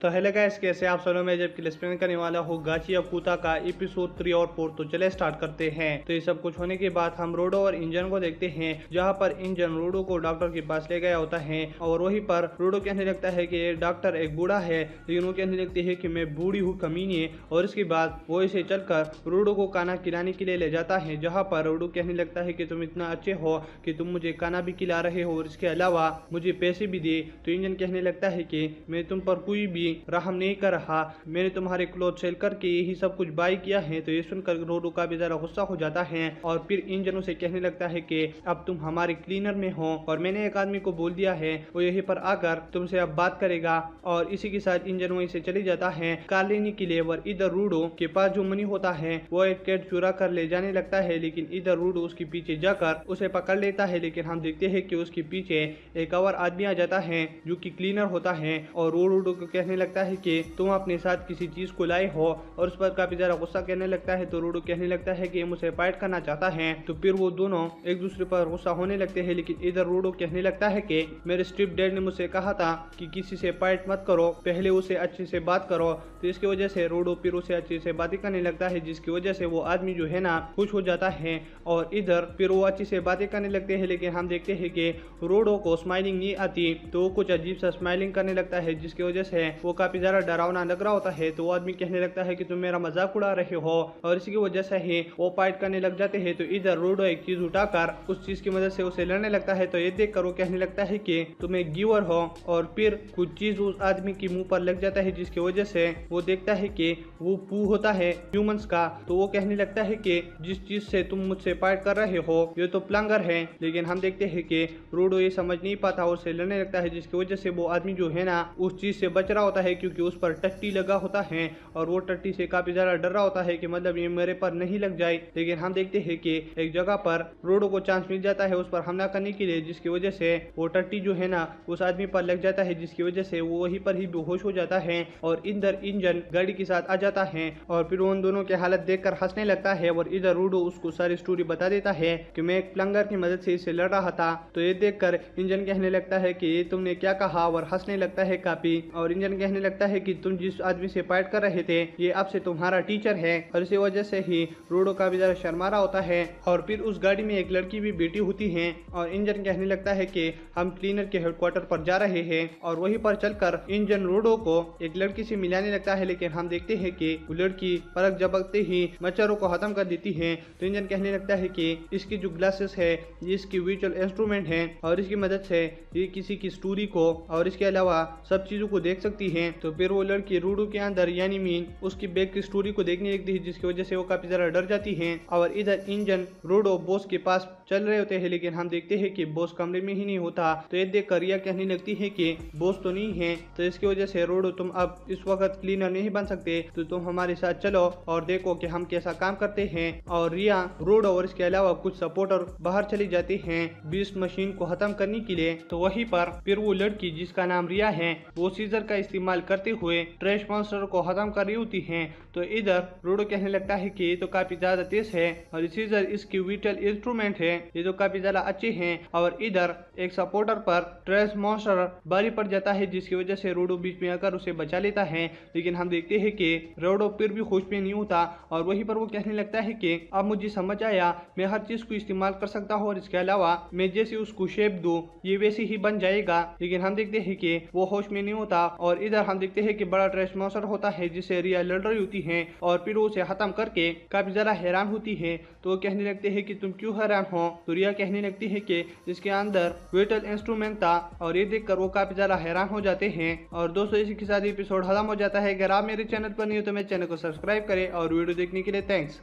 तो hello guys, कैसे आप सभी। मैं जब एक्सप्लेन करने वाला हूँ गाची याकुता का एपिसोड 3 और 4। तो चले स्टार्ट करते हैं। तो ये सब कुछ होने के बाद हम रोडो और इंजन को देखते हैं, जहाँ पर इंजन रोडो को डॉक्टर के पास ले गया होता है और वहीं पर रोडो कहने लगता है कि डॉक्टर एक बूढ़ा है, लेकिन वो कहने लगती है कि मैं बूढ़ी हूँ कमीने। और इसके बाद वो इसे चलकर रोडो को खाना खिलाने के लिए ले जाता है, जहाँ पर रोडो कहने लगता है कि तुम इतना अच्छे हो कि तुम मुझे खाना भी खिला रहे हो और इसके अलावा मुझे पैसे भी दे। तो इंजन कहने लगता है कि मैं तुम पर कोई भी रहम नहीं कर रहा, मैंने तुम्हारे क्लोथ सेल करके यही सब कुछ बाय किया है। तो ये सुनकर रोडो का भी जरा गुस्सा हो जाता है और फिर इंजन उसे कहने लगता है कि अब तुम हमारे क्लीनर में हो और मैंने एक आदमी को बोल दिया है वो यहीं पर आकर तुमसे अब बात करेगा। और इसी के साथ इंजन वहीं से चली जाता है कार लेने के लिए। और इधर रूडो के पास जो मनी होता है वो एक कैट चुरा कर ले जाने लगता है, लेकिन इधर रूडो उसके पीछे जाकर उसे पकड़ लेता है। लेकिन हम देखते हैं कि उसके पीछे एक और आदमी आ जाता है जो कि क्लीनर होता है और वो रूडो को कहने लगता है कि तुम अपने साथ किसी चीज को लाए हो और उस पर काफी ज्यादा गुस्सा करने लगता है। तो रूडो कहने लगता है कि मुझे फाइट करना चाहता है। तो फिर वो दोनों एक दूसरे पर गुस्सा होने लगते हैं, लेकिन इधर रूडो कहने लगता है कि मेरे स्ट्रिप डैड ने मुझसे कहा था कि किसी से फाइट मत करो, पहले उसे अच्छे से बात करो। तो इसकी वजह से रूडो फिर उसे अच्छे से बातें करने लगता है, जिसकी वजह से वो आदमी जो है ना खुश हो जाता है और इधर फिर वो अच्छी से बातें करने लगते हैं। लेकिन हम देखते हैं कि रूडो को स्माइलिंग नहीं आती, तो वो कुछ अजीब सा स्माइलिंग करने लगता है, जिसकी वजह से वो काफी ज्यादा डरावना लग रहा होता है। तो वो आदमी कहने लगता है कि तुम मेरा मजाक उड़ा रहे हो और इसी की वजह से ही वो फाइट करने लग जाते हैं। तो इधर रूडो एक चीज उठाकर उस चीज की मदद से उसे लड़ने लगता है। तो ये देखकर वो कहने लगता है कि तुम एक गिवर हो और फिर कुछ चीज उस आदमी के मुंह पर लग जाता है, जिसकी वजह से वो देखता है कि वो पू होता है ह्यूमंस का। तो वो कहने लगता है कि जिस चीज से तुम मुझसे फाइट कर रहे हो ये तो प्लंगर है। लेकिन हम देखते हैं कि रूडो ये समझ नहीं पाता और उसे लड़ने लगता है, जिसकी वजह से वो आदमी जो है ना उस चीज से बच रहा होता है, क्योंकि उस पर टट्टी लगा होता है और वो टट्टी से काफी ज्यादा डर रहा होता है कि मतलब ये मेरे पर नहीं लग जाए। लेकिन हम देखते हैं कि एक जगह पर रोडो को चांस मिल जाता है उस पर हमला करने के लिए, जिसकी वजह से वो टट्टी जो है ना उस आदमी पर लग जाता है, जिसकी वजह से वो वहीं पर ही बेहोश हो जाता है। और इधर इंजन गाड़ी के साथ आ जाता है और फिर उन दोनों की हालत देखकर हंसने लगता है। और इधर रोडो उसको सारी स्टोरी बता देता है कि मैं एक प्लंगर की मदद से इससे लड़ रहा था। तो ये देखकर इंजन कहने लगता है कि ये तुमने क्या कहा और हंसने लगता है काफी। और इंजन कहने लगता है कि तुम जिस आदमी से फाइट कर रहे थे ये अब से तुम्हारा टीचर है। और इसी वजह से ही रोडो का भी ज्यादा शर्मा रहा होता है। और फिर उस गाड़ी में एक लड़की भी बैठी होती है और इंजन कहने लगता है कि हम क्लीनर के हेडक्वार्टर पर जा रहे हैं। और वहीं पर चलकर इंजन रोडो को एक लड़की से मिलाने लगता है, लेकिन हम देखते हैं कि वो लड़की परख झपकते ही मच्छरों को खत्म कर देती है। तो इंजन कहने लगता है कि इसकी जो ग्लासेस है ये इसकी विजुअल इंस्ट्रूमेंट है और इसकी मदद से ये किसी की स्टोरी को और इसके अलावा सब चीजों को देख सकती है। तो फिर वो लड़की रूडो के अंदर यानी मीन उसकी बैग की स्टोरी को देखने लगती है, जिसकी वजह से वो काफी ज्यादा डर जाती है। और इधर इंजन रोडो बॉस के पास चल रहे होते हैं, लेकिन हम देखते हैं कि बॉस कमरे में ही नहीं होता। तो ये देख कर रिया कहने लगती है कि बॉस तो नहीं है। तो इसकी वजह से रोडो तुम अब इस वक्त क्लीनर नहीं बन सकते, तो तुम हमारे साथ चलो और देखो कि हम कैसा काम करते हैं। और रिया रोडो और इसके अलावा कुछ सपोर्टर बाहर चली जाती हैं बीस्ट मशीन को खत्म करने के लिए। तो वहीं पर फिर वो लड़की जिसका नाम रिया है वो सीजर का इस्तेमाल करते हुए ट्रैश मॉन्स्टर को खत्म कर रही होती है। तो इधर रोडो कहने लगता है कि ये तो काफी ज्यादा तेज है और सीजर इसकी विटल इंस्ट्रूमेंट है, ये तो काफी ज्यादा अच्छे हैं। और इधर एक सपोर्टर पर ट्रैश मॉन्स्टर भारी पड़ जाता है, जिसकी वजह से रोडो बीच में आकर उसे बचा लेता है। लेकिन हम देखते हैं कि रोडो फिर भी होश में नहीं होता और वहीं पर वो कहने लगता है कि अब मुझे समझ आया, मैं हर चीज को इस्तेमाल कर सकता हूँ और इसके अलावा मैं जैसे उसको शेप दूं ये वैसे ही बन जाएगा। लेकिन हम देखते हैं कि वो होश में नहीं होता और इधर हम देखते हैं कि बड़ा ट्रैश मॉन्स्टर होता है जिससे रिया लड़ रही होती है और फिर वो उसे खत्म करके काफी ज्यादा हैरान होती है। तो वो कहने लगते हैं कि तुम क्यों हैरान हो। तो रिया कहने लगती है कि इसके अंदर विटल इंस्ट्रूमेंट था और ये देखकर वो काफी ज्यादा हैरान हो जाते हैं। और दोस्तों इसी के साथ एपिसोड खत्म हो जाता है। अगर आप मेरे चैनल पर नहीं हो तो मेरे चैनल को सब्सक्राइब करें और वीडियो देखने के लिए थैंक्स।